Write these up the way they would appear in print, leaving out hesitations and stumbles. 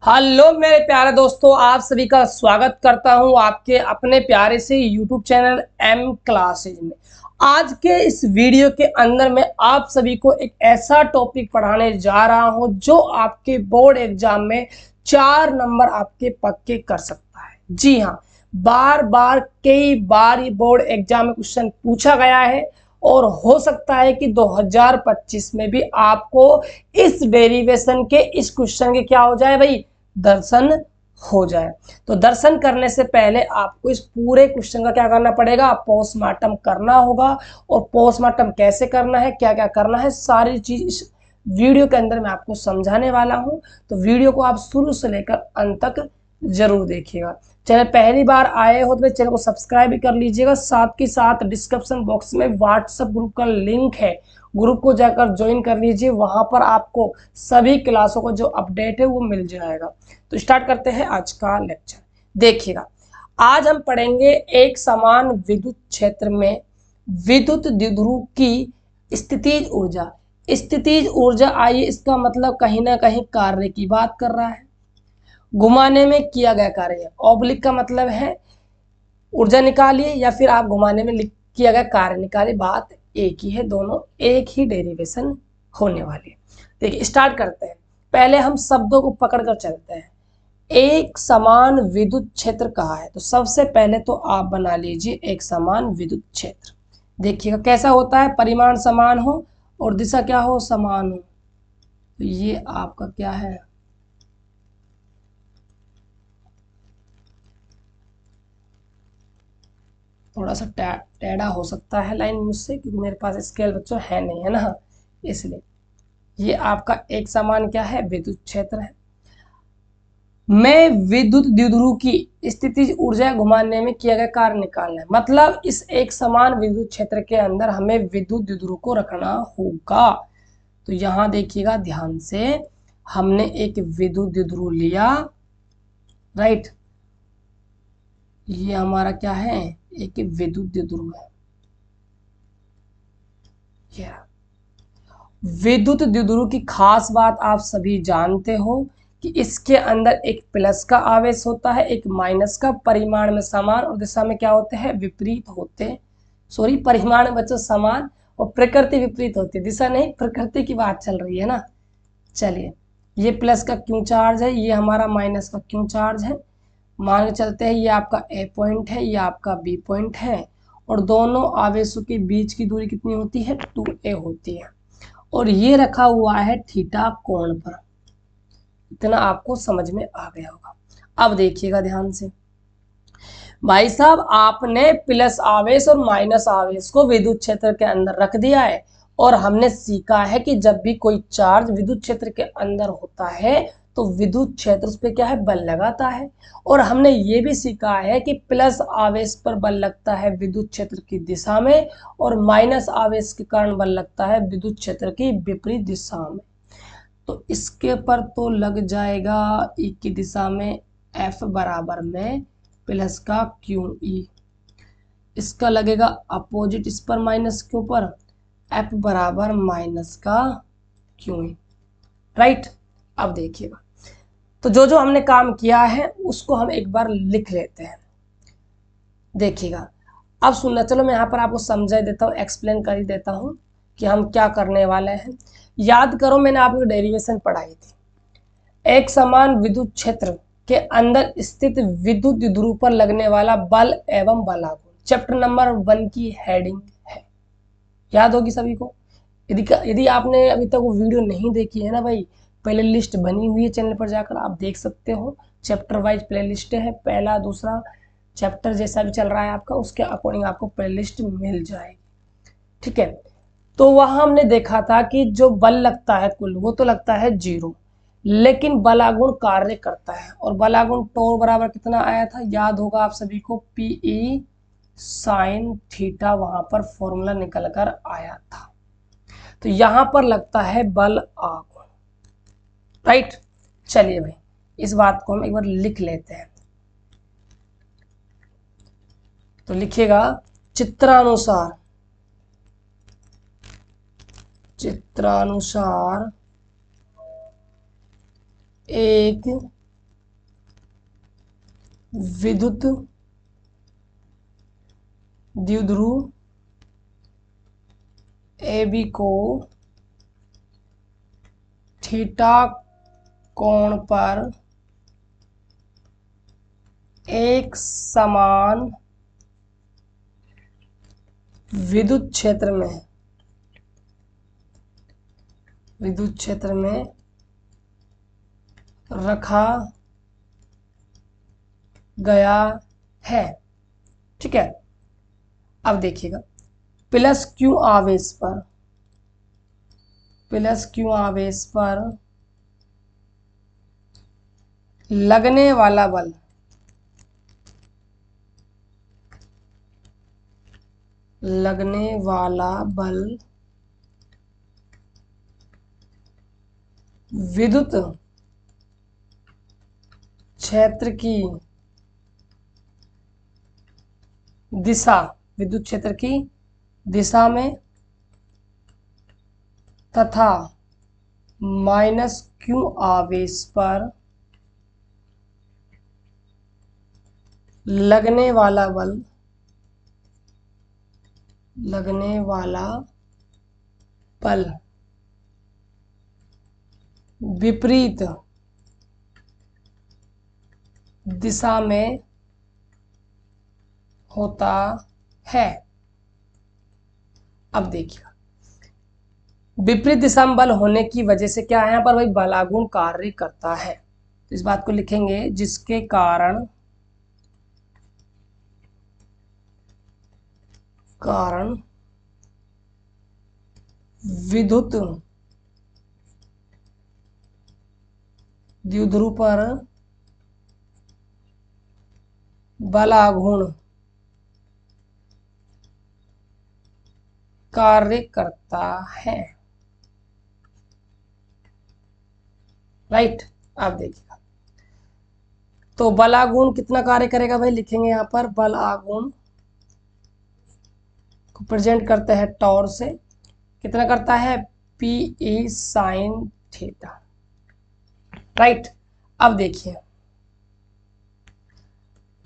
Hello मेरे प्यारे दोस्तों, आप सभी का स्वागत करता हूं आपके अपने प्यारे से यूट्यूब चैनल एम क्लासेज में। आज के इस वीडियो के अंदर मैं आप सभी को एक ऐसा टॉपिक पढ़ाने जा रहा हूं जो आपके बोर्ड एग्जाम में 4 नंबर आपके पक्के कर सकता है। जी हाँ, बार बार कई बार ये बोर्ड एग्जाम में क्वेश्चन पूछा गया है और हो सकता है कि 2025 में भी आपको इस डेरिवेशन के इस क्वेश्चन के क्या हो जाए भाई, दर्शन हो जाए। तो दर्शन करने से पहले आपको इस पूरे क्वेश्चन का क्या करना पड़ेगा, पोस्टमार्टम करना होगा। और पोस्टमार्टम कैसे करना है, क्या क्या करना है, सारी चीज इस वीडियो के अंदर मैं आपको समझाने वाला हूं। तो वीडियो को आप शुरू से लेकर अंत तक जरूर देखिएगा। चैनल पहली बार आए हो तो चैनल को सब्सक्राइब भी कर लीजिएगा। साथ के साथ डिस्क्रिप्शन बॉक्स में व्हाट्सएप ग्रुप का लिंक है, ग्रुप को जाकर ज्वाइन कर लीजिए। वहां पर आपको सभी क्लासों का जो अपडेट है वो मिल जाएगा। तो स्टार्ट करते हैं आज का लेक्चर। देखिएगा, आज हम पढ़ेंगे एक समान विद्युत क्षेत्र में विद्युत द्विध्रुव की स्थितिज ऊर्जा। स्थितिज ऊर्जा, आइए इसका मतलब कहीं ना कहीं कार्य की बात कर रहा है। घुमाने में किया गया कार्य, ऑब्लिक का मतलब है ऊर्जा निकालिए या फिर आप घुमाने में किया गया कार्य निकालिए, बात एक ही है, दोनों एक ही डेरिवेशन होने वाली है। देखिए स्टार्ट करते हैं। पहले हम शब्दों को पकड़कर चलते हैं। एक समान विद्युत क्षेत्र कहा है तो सबसे पहले तो आप बना लीजिए एक समान विद्युत क्षेत्र। देखिएगा कैसा होता है, परिमाण समान हो और दिशा क्या हो, समान हो। तो ये आपका क्या है, थोड़ा सा टेढ़ा हो सकता है लाइन मुझसे, क्योंकि मेरे पास स्केल बच्चों है नहीं, है ना, इसलिए। ये आपका एक समान क्या है, विद्युत क्षेत्र है। मैं विद्युत द्विध्रुव की स्थितिज ऊर्जा घुमाने में किया गया कार्य निकालना है। मतलब इस एक समान विद्युत क्षेत्र के अंदर हमें विद्युत द्विध्रुव को रखना होगा। तो यहां देखिएगा ध्यान से, हमने एक विद्युत द्विध्रुव लिया, राइट। ये हमारा क्या है, एक विद्युत द्विध्रुव है। विद्युत द्विध्रुव की खास बात आप सभी जानते हो कि इसके अंदर एक प्लस का आवेश होता है, एक माइनस का। परिमाण में समान और दिशा में क्या होते हैं, विपरीत होते हैं। सॉरी, परिमाण में बच्चों समान और प्रकृति विपरीत होती है, दिशा नहीं, प्रकृति की बात चल रही है ना। चलिए, ये प्लस का क्यों चार्ज है, ये हमारा माइनस का क्यों चार्ज है। मान के चलते हैं ये आपका ए पॉइंट है, ये आपका बी पॉइंट है, और दोनों आवेशों के बीच की दूरी कितनी होती है, 2a होती है। और ये रखा हुआ है थीटा कोण पर। इतना आपको समझ में आ गया होगा। अब देखिएगा ध्यान से भाई साहब, आपने प्लस आवेश और माइनस आवेश को विद्युत क्षेत्र के अंदर रख दिया है। और हमने सीखा है कि जब भी कोई चार्ज विद्युत क्षेत्र के अंदर होता है तो विद्युत क्षेत्र उस पर क्या है, बल लगाता है। और हमने ये भी सीखा है कि प्लस आवेश पर बल लगता है विद्युत क्षेत्र की दिशा में, और माइनस आवेश के कारण बल लगता है विद्युत क्षेत्र की विपरीत दिशा में। तो इसके पर तो लग जाएगा ई की दिशा में एफ बराबर में प्लस का क्यू ई। इसका लगेगा अपोजिट इस पर माइनस के ऊपर, एफ बराबर माइनस का क्यू ई, राइट। अब देखिएगा, तो जो जो हमने काम किया है उसको हम एक बार लिख लेते हैं। देखिएगा, अब सुनना, चलो मैं यहाँ पर आपको समझा देता हूँ, एक्सप्लेन कर ही देता हूँ कि हम क्या करने वाले हैं। याद करो, मैंने आपको डेरिवेशन पढ़ाई थी। एक समान विद्युत क्षेत्र के अंदर स्थित विद्युत द्विध्रुव पर लगने वाला बल एवं बलागुण, चैप्टर नंबर 1 की हेडिंग है। याद होगी सभी को। यदि आपने अभी तक वो वीडियो नहीं देखी है ना भाई, प्ले लिस्ट बनी हुई है चैनल पर, जाकर आप देख सकते हो। चैप्टर वाइज प्ले लिस्ट है, पहला दूसरा चैप्टर जैसा भी चल रहा है आपका, उसके अकॉर्डिंग आपको प्ले लिस्ट मिल जाएगी, ठीक है। तो वहां हमने देखा था कि जो बल लगता है कुल वो तो लगता है 0, लेकिन बलागुण कार्य करता है। और बलागुण टो बराबर कितना आया था, याद होगा आप सभी को, पीई साइन थीटा, वहां पर फॉर्मूला निकल कर आया था। तो यहां पर लगता है बल आगुण, राइट। चलिए भाई, इस बात को हम एक बार लिख लेते हैं। तो लिखिएगा, चित्रानुसार एक विद्युत द्विध्रुव AB को थीटा कोण पर एक समान विद्युत क्षेत्र में रखा गया है। ठीक है, अब देखिएगा, प्लस क्यू आवेश पर लगने वाला बल विद्युत क्षेत्र की दिशा में तथा माइनस क्यू आवेश पर लगने वाला बल विपरीत दिशा में होता है। अब देखिए, विपरीत दिशा में बल होने की वजह से क्या है, यहाँ पर भाई बलागुण कार्य करता है। तो इस बात को लिखेंगे, जिसके कारण विद्युत द्विध्रुव पर बलागुण कार्य करता है। राइट, आप देखिएगा, तो बलागुण कितना कार्य करेगा भाई, लिखेंगे यहाँ पर बलागुण को प्रेजेंट करते हैं टॉर से, कितना करता है, PE sin थीटा। राइट, अब देखिए,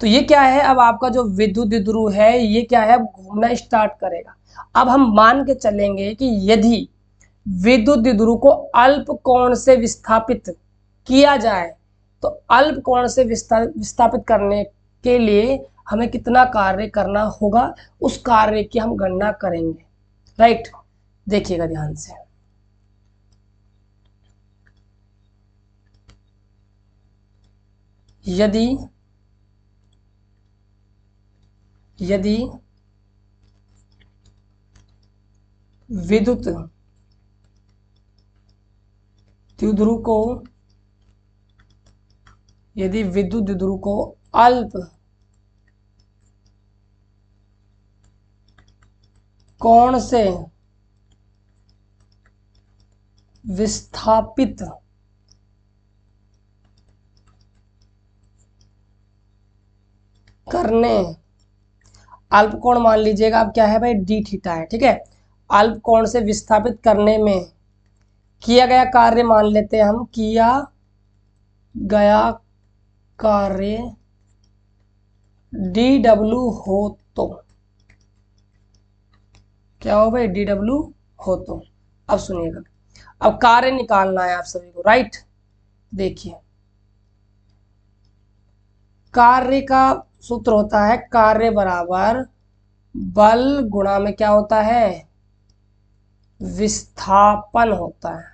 तो ये क्या है, अब आपका जो विद्युत द्विध्रुव है ये क्या है, अब घूमना स्टार्ट करेगा। अब हम मान के चलेंगे कि यदि विद्युत द्विध्रुव को अल्प कोण से विस्थापित किया जाए, तो अल्प कोण से विस्थापित करने के लिए हमें कितना कार्य करना होगा, उस कार्य की हम गणना करेंगे। राइट, देखिएगा ध्यान से, यदि विद्युत द्विध्रुव को अल्प कोण से विस्थापित करने, अल्प कोण मान लीजिएगा, अब क्या है भाई, डी थीटा है। ठीक है, अल्प कोण से विस्थापित करने में किया गया कार्य मान लेते हैं हम, किया गया कार्य DW हो तो क्या हो भाई, DW हो तो। अब सुनिएगा, अब कार्य निकालना है आप सभी को। राइट, देखिए, कार्य का सूत्र होता है, कार्य बराबर बल गुणा में क्या होता है, विस्थापन होता है।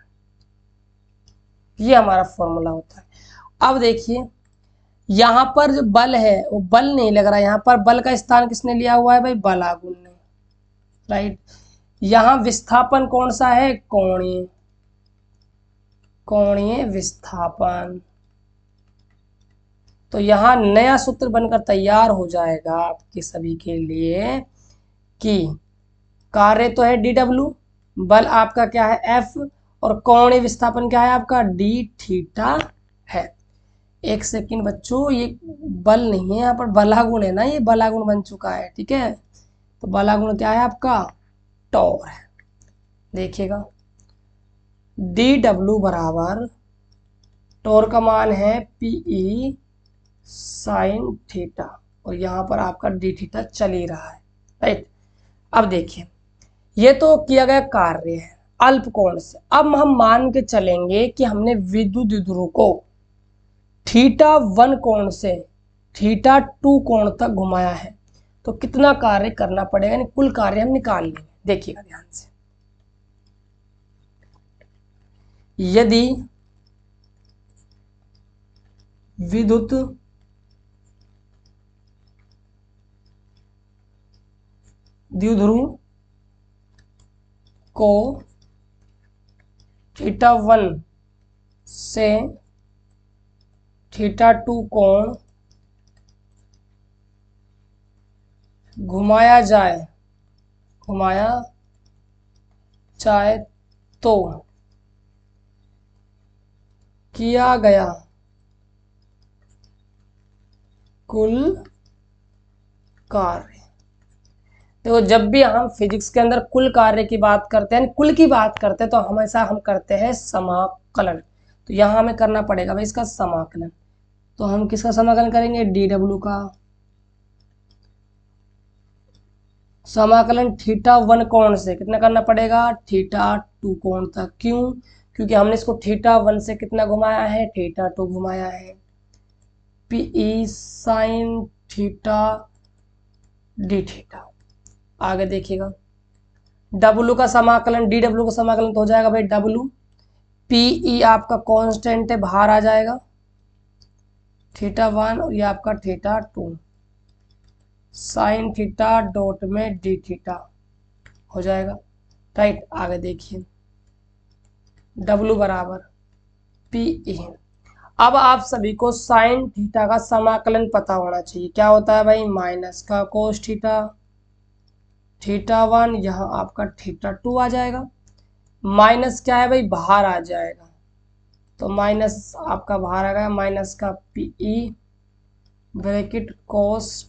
ये हमारा फॉर्मूला होता है। अब देखिए, यहां पर जो बल है वो बल नहीं लग रहा है, यहां पर बल का स्थान किसने लिया हुआ है भाई, बलागुण ने। राइट, यहां विस्थापन कौन सा है, कोणीय विस्थापन। तो यहां नया सूत्र बनकर तैयार हो जाएगा आपके सभी के लिए कि कार्य तो है DW, बल आपका क्या है F, और कोणीय विस्थापन क्या है आपका D थीटा है। एक सेकंड बच्चों, ये बल नहीं है, यहाँ पर बलागुण है ना, ये बलागुण बन चुका है। ठीक है, तो बलागुण क्या है आपका, टॉर है। देखिएगा, DW बराबर टॉर का मान है PE साइन थीटा और यहाँ पर आपका डी थीटा चल ही रहा है, राइट। अब देखिए ये तो किया गया कार्य है अल्प कोण से। अब हम मान के चलेंगे कि हमने विद्युत ध्रुव को θ1 कोण से θ2 कोण तक घुमाया है, तो कितना कार्य करना पड़ेगा, यानी कुल कार्य हम निकाल लेंगे। देखिएगा ध्यान से, यदि विद्युत द्विध्रुव को θ1 से θ2 कोण घुमाया जाए तो किया गया कुल कार्य। देखो जब भी हम फिजिक्स के अंदर कुल कार्य की बात करते हैं, कुल की बात करते हैं, तो हमेशा हम करते हैं समाकलन। तो यहाँ हमें करना पड़ेगा भाई इसका समाकलन। तो हम किसका समाकलन करेंगे, dw का समाकलन θ1 कोण से कितना करना पड़ेगा, θ2 कोण तक। क्यों, क्योंकि हमने इसको θ1 से कितना घुमाया है, θ2 घुमाया है। Pe sine theta D theta. आगे देखिएगा W का समाकलन dw का समाकलन तो हो जाएगा भाई W। Pe आपका कांस्टेंट है, बाहर आ जाएगा θ1 और ये आपका θ2 साइन थीटा डॉट में डी थीटा हो जाएगा, राइट। आगे देखिए W बराबर Pe। अब आप सभी को साइन थीटा का समाकलन पता होना चाहिए। क्या होता है भाई, माइनस का कोस थीटा θ1, यहाँ आपका θ2 आ जाएगा। माइनस क्या है भाई, बाहर आ जाएगा, तो माइनस आपका बाहर आ गया, माइनस का Pe ब्रैकेट कोस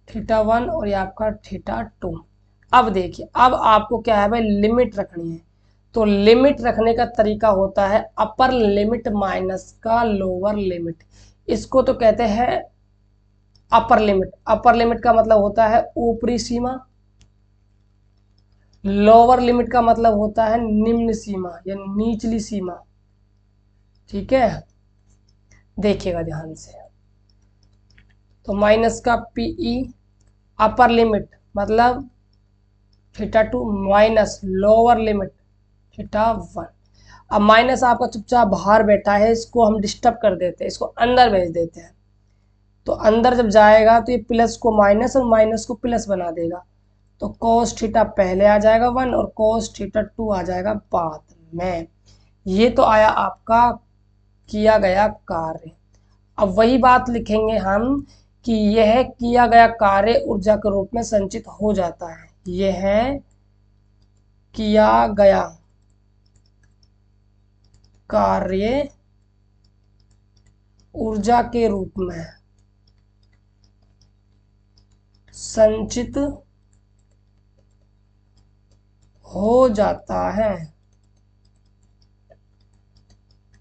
θ1 और ये आपका θ2। अब देखिए अब आपको क्या है भाई, लिमिट रखनी है। तो लिमिट रखने का तरीका होता है अपर लिमिट माइनस का लोअर लिमिट। इसको तो कहते हैं अपर लिमिट। अपर लिमिट का मतलब होता है ऊपरी सीमा, लोअर लिमिट का मतलब होता है निम्न सीमा या निचली सीमा, ठीक है। देखिएगा ध्यान से, तो माइनस का Pe अपर लिमिट मतलब θ2 माइनस लोअर लिमिट θ1। अब माइनस आपका चुपचाप बाहर बैठा है, इसको हम डिस्टर्ब कर देते हैं, इसको अंदर भेज देते हैं। तो अंदर जब जाएगा तो ये प्लस को माइनस और माइनस को प्लस बना देगा। तो cos थीटा पहले आ जाएगा 1 और cos θ2 आ जाएगा बाद में। ये तो आया आपका किया गया कार्य। अब वही बात लिखेंगे हम कि यह किया गया कार्य ऊर्जा के रूप में संचित हो जाता है। यह किया गया कार्य ऊर्जा के रूप में संचित हो जाता है।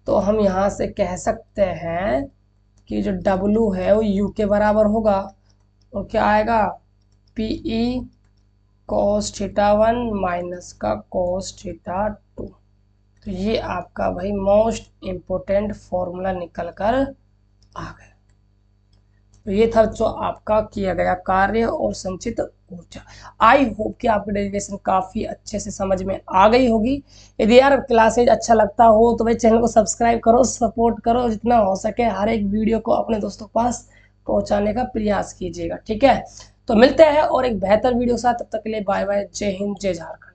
तो हम यहां से कह सकते हैं कि जो W है वो U के बराबर होगा और क्या आएगा, Pe cos θ1 माइनस का cos θ2। तो ये आपका भाई मोस्ट इम्पोर्टेंट फॉर्मूला निकल कर आ गया। तो ये था जो आपका किया गया कार्य और संचित ऊर्जा। आई होप कि आपको डेरिवेशन काफ़ी अच्छे से समझ में आ गई होगी। यदि यार क्लासेज अच्छा लगता हो तो भाई चैनल को सब्सक्राइब करो, सपोर्ट करो, जितना हो सके हर एक वीडियो को अपने दोस्तों के पास पहुंचाने का प्रयास कीजिएगा, ठीक है। तो मिलते हैं और एक बेहतर वीडियो के साथ, तब तक के लिए बाय बाय, जय हिंद, जय झारखंड।